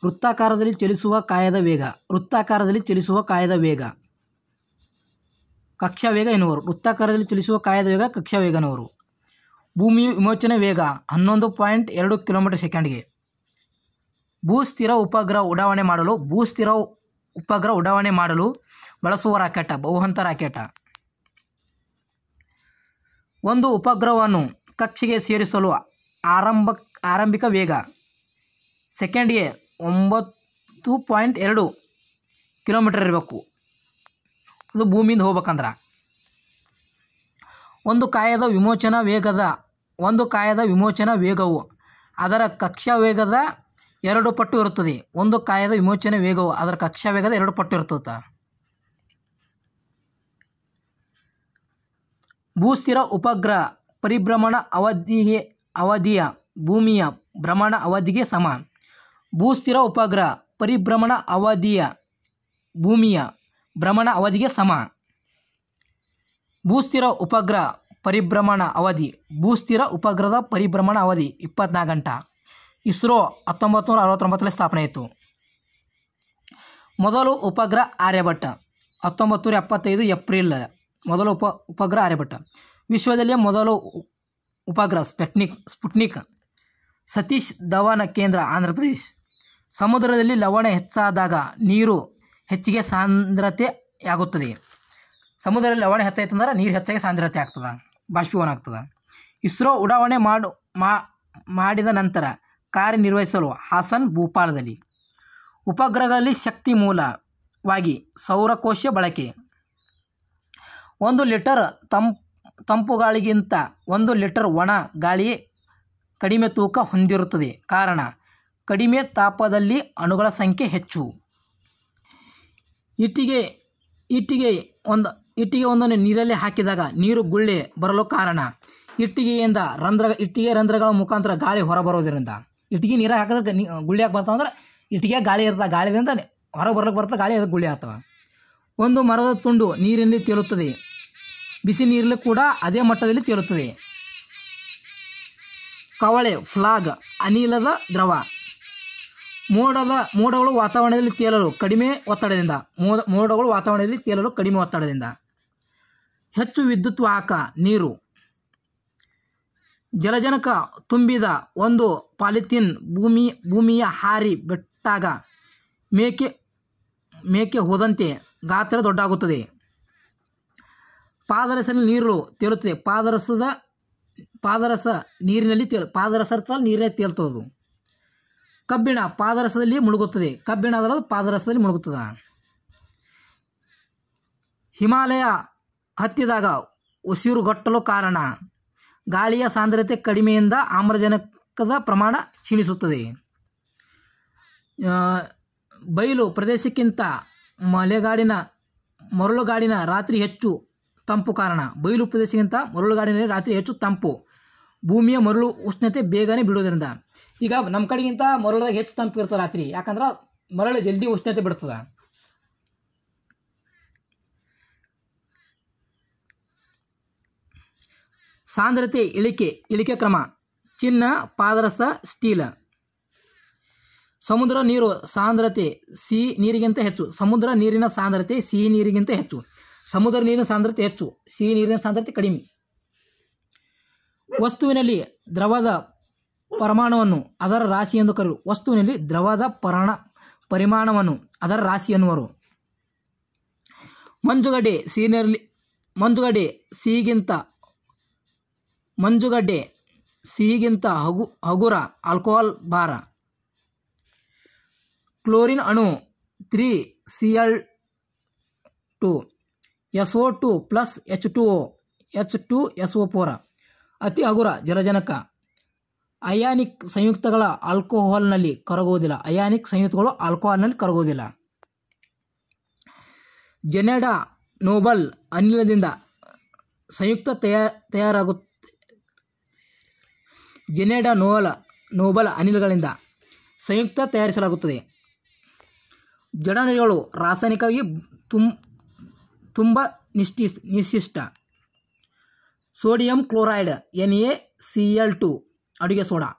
ವೃತ್ತಾಕಾರದಲ್ಲಿ ಚಲಿಸುವ ಕಾಯದ ವೇಗ. ವೃತ್ತಾಕಾರದಲ್ಲಿ ಚಲಿಸುವ ಕಾಯದ ವೇಗ ಕಕ್ಷಾ ವೇಗ ಎನ್ನುವರು. ವೃತ್ತಾಕಾರದಲ್ಲಿ ಚಲಿಸುವ ಕಾಯದ ವೇಗ ಕಕ್ಷಾ ವೇಗ ಎನ್ನುವರು. ಭೂಮಿಯ ವಿಮೋಚನೆ ವೇಗ 11.2 ಕಿಲೋಮೀಟರ್ ಸೆಕೆಂಡ್ಗೆ. ಭೂಸ್ಥಿರ ಉಪಗ್ರಹ ಉಡಾವಣೆ ಮಾಡಲು ಬಳಸುವ ರಾಕೆಟ್ ಬಹುಹಂತ ರಾಕೆಟ್. ಒಂದು ಉಪಗ್ರಹವನ್ನು ಕಕ್ಷೆಗೆ ಸೇರಿಸಲು ಆರಂಭಿಕ ವೇಗ ಸೆಕೆಂಡ್ಗೆ 9.2 ಕಿಲೋಮೀಟರ್ ಇರಬೇಕು. ಅದು ಭೂಮಿಯಿಂದ ಹೋಗ್ಬೇಕಂದ್ರೆ. ಒಂದು ಕಾಯದ ವಿಮೋಚನಾ ವೇಗವು ಅದರ ಕಕ್ಷಾ ವೇಗದ 2 ಪಟ್ಟು ಇರುತ್ತದೆ. ಒಂದು ಕಾಯದ ವಿಮೋಚನೆ ವೇಗವು ಅದರ ಕಕ್ಷಾ ವೇಗದ 2 ಪಟ್ಟು ಇರ್ತದೆ. ಭೂಸ್ಥಿರ ಉಪಗ್ರಹ ಪರಿಭ್ರಮಣ ಅವಧಿಯ ಭೂಮಿಯ ಭ್ರಮಣ ಅವಧಿಗೆ ಸಮ. ಭೂಸ್ಥಿರ ಉಪಗ್ರಹ ಪರಿಭ್ರಮಣ ಅವಧಿಯ ಭೂಮಿಯ ಭ್ರಮಣ ಅವಧಿಗೆ ಸಮ. ಭೂಸ್ಥಿರ ಉಪಗ್ರಹ ಪರಿಭ್ರಮಣ ಅವಧಿ. ಭೂಸ್ಥಿರ ಉಪಗ್ರಹದ ಪರಿಭ್ರಮಣ ಅವಧಿ 24 ಗಂಟೆ. ಇಸ್ರೋ 1969 ಸ್ಥಾಪನೆ ಆಯಿತು. ಮೊದಲು ಉಪಗ್ರಹ ಆರ್ಯಭಟ್ಟ 1975 ಏಪ್ರಿಲ್. ಮೊದಲು ಉಪಗ್ರಹ ಆರ್ಯಭಟ್ಟ. ವಿಶ್ವದಲ್ಲೇ ಮೊದಲು ಉಪಗ್ರಹ ಸ್ಪುಟ್ನಿಕ್ ಸತೀಶ್ ಧವನ್ ಕೇಂದ್ರ ಆಂಧ್ರಪ್ರದೇಶ್. ಸಮುದ್ರದಲ್ಲಿ ಲವಣ ಹೆಚ್ಚಾದಾಗ ನೀರು ಹೆಚ್ಚಿಗೆ ಸಾಂದ್ರತೆಯಾಗುತ್ತದೆ. ಸಮುದ್ರದಲ್ಲಿ ಲವಣ ಹೆಚ್ಚಾಯ್ತಂದ್ರೆ ನೀರು ಹೆಚ್ಚಾಗಿ ಸಾಂದ್ರತೆ ಆಗ್ತದೆ, ಬಾಷ್ಪೀಭವನ ಆಗ್ತದೆ. ಇಸ್ರೋ ಉಡಾವಣೆ ಮಾಡಿದ ನಂತರ ಕಾರ್ಯನಿರ್ವಹಿಸಲು ಹಾಸನ್ ಭೂಪಾಲದಲ್ಲಿ. ಉಪಗ್ರಹಗಳಲ್ಲಿ ಶಕ್ತಿ ಮೂಲವಾಗಿ ಸೌರಕೋಶ ಬಳಕೆ. 1 ಲೀಟರ್ ತಂಪು ಗಾಳಿಗಿಂತ 1 ಲೀಟರ್ ಒಣ ಗಾಳಿ ಕಡಿಮೆ ತೂಕ ಹೊಂದಿರುತ್ತದೆ. ಕಾರಣ ಕಡಿಮೆ ತಾಪದಲ್ಲಿ ಅಣುಗಳ ಸಂಖ್ಯೆ ಹೆಚ್ಚು. ಇಟ್ಟಿಗೆ ಒಂದನ್ನು ನೀರಲ್ಲಿ ಹಾಕಿದಾಗ ನೀರು ಗುಳ್ಳೆ ಬರಲು ಕಾರಣ ಇಟ್ಟಿಗೆ ರಂಧ್ರಗಳ ಮುಖಾಂತರ ಗಾಳಿ ಹೊರಬರೋದ್ರಿಂದ. ಇಟ್ಟಿಗೆ ನೀರು ಹಾಕಿದ್ರೆ ಗುಳ್ಳೆ ಯಾಕೆ ಬರ್ತವೆ ಇಟ್ಟಿಗೆ ಗಾಳಿ ಇರ್ತದೆ, ಗಾಳಿಯಿಂದ ಹೊರಗೆ ಬರ್ಲಿಕ್ಕೆ ಬರ್ತದೆ, ಗಾಳಿ ಅದಕ್ಕೆ ಗುಳ್ಳೆ ಆಗ್ತವೆ. ಒಂದು ಮರದ ತುಂಡು ನೀರಿನಲ್ಲಿ ತೇಲುತ್ತದೆ, ಬಿಸಿ ನೀರಲ್ಲಿ ಕೂಡ ಅದೇ ಮಟ್ಟದಲ್ಲಿ ತೇಲುತ್ತದೆ. ಕವಳೆ ಫ್ಲಾಗ್ ಅನಿಲದ ದ್ರವ. ಮೋಡಗಳು ವಾತಾವರಣದಲ್ಲಿ ತೇಲಲು ಕಡಿಮೆ ಒತ್ತಡದಿಂದ. ಹೆಚ್ಚು ವಿದ್ಯುತ್ ವಾಹಕ ನೀರು. ಜಲಜನಕ ತುಂಬಿದ ಒಂದು ಪಾಲಿಥೀನ್ ಭೂಮಿಯ ಹಾರಿ ಬಿಟ್ಟಾಗ ಮೇಕೆ ಹೋದಂತೆ ಗಾತ್ರ ದೊಡ್ಡಾಗುತ್ತದೆ. ಪಾದರಸದಲ್ಲಿ ನೀರು ತೇಲುತ್ತದೆ. ಪಾದರಸ ನೀರಿನಲ್ಲಿ ತೇಲ್ತದು. ಕಬ್ಬಿಣ ಪಾದರಸದಲ್ಲಿ ಮುಳುಗುತ್ತದೆ. ಪಾದರಸದಲ್ಲಿ ಮುಳುಗುತ್ತದೆ. ಹಿಮಾಲಯ ಹತ್ತಿದಾಗ ಉಸಿರುಗಟ್ಟಲು ಕಾರಣ ಗಾಳಿಯ ಸಾಂದ್ರತೆ ಕಡಿಮೆಯಿಂದ ಆಮ್ಲಜನಕದ ಪ್ರಮಾಣ ಕ್ಷೀಣಿಸುತ್ತದೆ. ಬಯಲು ಪ್ರದೇಶಕ್ಕಿಂತ ಮರಳುಗಾಡಿನ ರಾತ್ರಿ ಹೆಚ್ಚು ತಂಪು ಕಾರಣ. ಬಯಲು ಪ್ರದೇಶಕ್ಕಿಂತ ಮರಳುಗಾಡಿನಲ್ಲಿ ರಾತ್ರಿ ಹೆಚ್ಚು ತಂಪು. ಭೂಮಿಯ ಮರಳು ಉಷ್ಣತೆ ಬೇಗನೆ ಬಿಡುವುದರಿಂದ. ಈಗ ನಮ್ಮ ಕಡೆಗಿಂತ ಮರಳದಾಗ ಹೆಚ್ಚು ತಂಪು ಇರ್ತದೆ ರಾತ್ರಿ, ಯಾಕಂದ್ರೆ ಮರಳು ಜಲ್ದಿ ಉಷ್ಣತೆ ಬಿಡ್ತದೆ. ಸಾಂದ್ರತೆ ಇಳಿಕೆ ಕ್ರಮ. ಚಿನ್ನ, ಪಾದರಸ, ಸ್ಟೀಲ್. ಸಮುದ್ರ ನೀರು ಸಾಂದ್ರತೆ ಸಿಹಿ ನೀರಿಗಿಂತ ಹೆಚ್ಚು. ಸಮುದ್ರ ನೀರಿನ ಸಾಂದ್ರತೆ ಸಿಹಿ ನೀರಿಗಿಂತ ಹೆಚ್ಚು. ಸಮುದ್ರ ನೀರಿನ ಸಾಂದ್ರತೆ ಹೆಚ್ಚು, ಸಿಹಿ ನೀರಿನ ಸಾಂದ್ರತೆ ಕಡಿಮೆ. ವಸ್ತುವಿನಲ್ಲಿ ದ್ರವದ ಪರಿಮಾಣವನ್ನು ಅದರ ರಾಶಿ ಎಂದು ಕರೆಯುವರು. ವಸ್ತುವಿನಲ್ಲಿ ದ್ರವದ ಪರಿಮಾಣವನ್ನು ಅದರ ರಾಶಿ ಎನ್ನುವರು. ಮಂಜುಗಡ್ಡೆ ಸಿಹಿಗಿಂತ ಹಗುರ ಆಲ್ಕೋಹಾಲ್ ಭಾರ. ಕ್ಲೋರಿನ್ ಅಣು 3Cl2 SO2 plus H2O H2SO4 ಅತಿ ಹಗುರ ಜಲಜನಕ. ಅಯಾನಿಕ್ ಸಂಯುಕ್ತಗಳ ಆಲ್ಕೋಹಾಲ್ನಲ್ಲಿ ಕರಗುವುದಿಲ್ಲ. ಜೆನೆಡಾ ನೋಬಲ್ ಅನಿಲದಿಂದ ಸಂಯುಕ್ತ ತಯಾರಾಗುತ್ತದೆ. ಜೆನೆಡಾ ನೋಬಲ್ ಅನಿಲಗಳಿಂದ ಸಂಯುಕ್ತ ತಯಾರಿಸಲಾಗುತ್ತದೆ. ಜಡಾಣುಗಳು ರಾಸಾಯನಿಕವಾಗಿ ತುಂಬ ನಿಶ್ಚಿಷ್ಟ. ಸೋಡಿಯಂ ಕ್ಲೋರೈಡ್ NaCl2 ಅಡುಗೆ ಸೋಡಾ.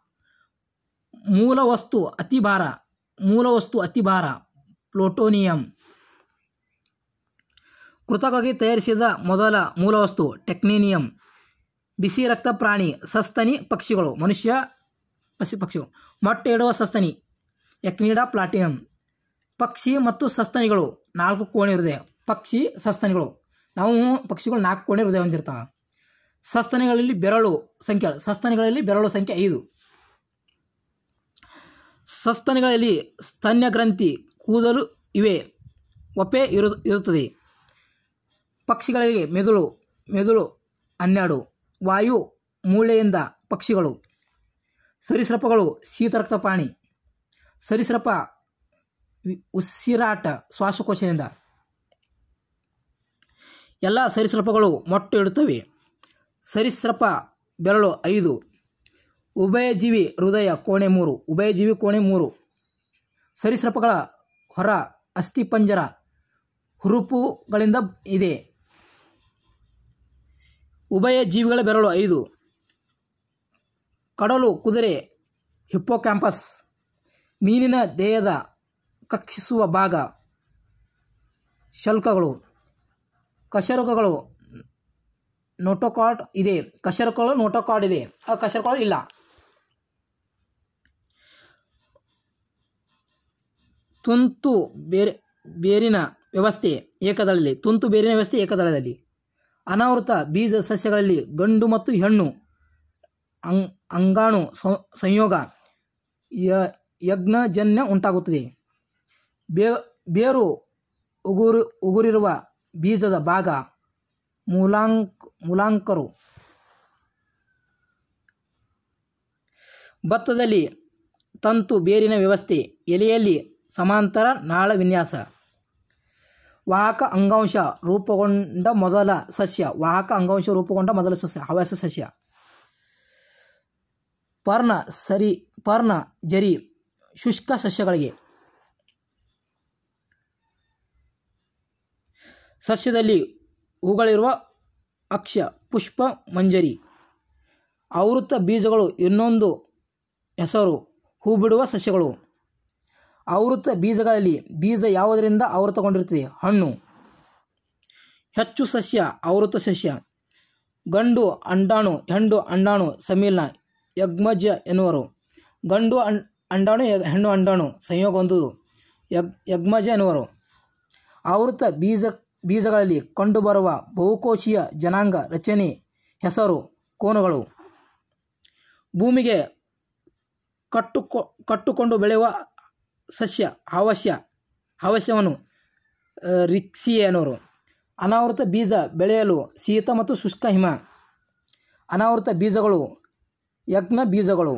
ಮೂಲ ವಸ್ತು ಅತಿ ಭಾರ. ಮೂಲವಸ್ತು ಅತಿಭಾರ ಪ್ಲೂಟೋನಿಯಂ. ಕೃತಕವಾಗಿ ತಯಾರಿಸಿದ ಮೊದಲ ಮೂಲವಸ್ತು ಟೆಕ್ನೇನಿಯಂ. ಬಿಸಿ ರಕ್ತ ಪ್ರಾಣಿ ಸಸ್ತನಿ ಪಕ್ಷಿಗಳು ಮನುಷ್ಯ ಪಕ್ಷಿಗಳು. ಮೊಟ್ಟೆ ಇಡುವ ಸಸ್ತನಿ ಎಕ್ನಿಡಾ ಪ್ಲಾಟಿನಮ್. ಪಕ್ಷಿ ಮತ್ತು ಸಸ್ತನಿಗಳು 4 ಕೋಣೆ ಹೃದಯ. ಪಕ್ಷಿ ಸಸ್ತನಿಗಳು ನಾವು ಪಕ್ಷಿಗಳು 4 ಕೋಣೆ ಹೃದಯ ಹೊಂದಿರ್ತಾವೆ. ಸಸ್ತನಿಗಳಲ್ಲಿ ಬೆರಳು ಸಂಖ್ಯೆ 5. ಸಸ್ತನಿಗಳಲ್ಲಿ ಸ್ತನ್ಯ ಗ್ರಂಥಿ ಕೂದಲು ಇವೆ ಒಪೆ ಇರುತ್ತದೆ. ಪಕ್ಷಿಗಳಿಗೆ ಮೆದುಳು 12. ವಾಯು ಮೂಳೆಯಿಂದ ಪಕ್ಷಿಗಳು. ಸರೀಸೃಪಗಳು ಶೀತರಕ್ತ ಪ್ರಾಣಿ. ಸರೀಸೃಪ ಉಸಿರಾಟ ಶ್ವಾಸಕೋಶದಿಂದ. ಎಲ್ಲ ಸರೀಸೃಪಗಳು ಮೊಟ್ಟೆ ಇಡುತ್ತವೆ. ಸರೀಸೃಪ ಬೆರಳು 5. ಉಭಯಜೀವಿ ಹೃದಯ ಕೋಣೆ 3. ಸರೀಸೃಪಗಳ ಹೊರ ಅಸ್ಥಿಪಂಜರ ಹುರುಪುಗಳಿಂದ ಇದೆ. ಉಭಯ ಜೀವಿಗಳ ಬೆರಳು 5. ಕಡಲು ಕುದುರೆ ಹಿಪ್ಪೋಕ್ಯಾಂಪಸ್. ಮೀನಿನ ದೇಹದ ಕಕ್ಷಿಸುವ ಭಾಗ ಶಲ್ಕಗಳು. ಕಶೇರುಕಗಳು ನೋಟೋಕಾರ್ಡ್ ಇದೆ. ಆ ಕಶೇರುಕಗಳು ಇಲ್ಲ. ತುಂತು ಬೇರಿನ ವ್ಯವಸ್ಥೆ ಏಕದಳದಲ್ಲಿ. ಅನಾವೃತ ಬೀಜ ಸಸ್ಯಗಳಲ್ಲಿ ಗಂಡು ಮತ್ತು ಹೆಣ್ಣು ಅಂಗಾಣು ಸಂಯೋಗ ಯಜ್ಞಜನ್ಯ ಉಂಟಾಗುತ್ತದೆ. ಬೇರು ಉಗುರಿರುವ ಬೀಜದ ಭಾಗ ಮೂಲಾಂಕರು. ಭತ್ತದಲ್ಲಿ ತಂತು ಬೇರಿನ ವ್ಯವಸ್ಥೆ. ಎಲೆಯಲ್ಲಿ ಸಮಾಂತರ ನಾಳ ವಿನ್ಯಾಸ. ವಾಹಕ ಅಂಗಾಂಶ ರೂಪುಗೊಂಡ ಮೊದಲ ಸಸ್ಯ ಹವ್ಯಾಸ ಸಸ್ಯ. ಪರ್ಣ ಜರಿ ಶುಷ್ಕ ಸಸ್ಯಗಳಿಗೆ. ಸಸ್ಯದಲ್ಲಿ ಹೂಗಳಿರುವ ಅಕ್ಷ ಪುಷ್ಪ ಮಂಜರಿ. ಆವೃತ ಬೀಜಗಳು ಇನ್ನೊಂದು ಹೆಸರು ಹೂ ಬಿಡುವ ಸಸ್ಯಗಳು. ಆವೃತ ಬೀಜಗಳಲ್ಲಿ ಬೀಜ ಯಾವುದರಿಂದ ಆವೃತಗೊಂಡಿರುತ್ತದೆ? ಹಣ್ಣು. ಹೆಚ್ಚು ಸಸ್ಯ ಆವೃತ ಸಸ್ಯ. ಗಂಡು ಅಂಡಾಣು ಹೆಣ್ಣು ಅಂಡಾಣು ಸಮ್ಮಿಲನ ಯಗ್ಮಜ ಎನ್ನುವರು. ಗಂಡು ಅಂಡಾಣು ಹೆಣ್ಣು ಅಂಡಾಣು ಸಂಯೋಗ ಹೊಂದುವುದು ಯಗ್ಮಜ ಎನ್ನುವರು. ಆವೃತ ಬೀಜಗಳಲ್ಲಿ ಕಂಡುಬರುವ ಬಹುಕೋಶೀಯ ಜನಾಂಗ ರಚನೆ ಹೆಸರು ಕೋನಗಳು. ಭೂಮಿಗೆ ಕಟ್ಟುಕೊಂಡು ಬೆಳೆಯುವ ಸಸ್ಯ ಹವಸ್ಯವನ್ನು ರಿಕ್ಸಿಯೆ ಎನ್ನುವರು. ಅನಾವೃತ ಬೀಜ ಬೆಳೆಯಲು ಶೀತ ಮತ್ತು ಶುಷ್ಕ ಹಿಮ. ಅನಾವೃತ ಬೀಜಗಳು ಯಜ್ಞ ಬೀಜಗಳು.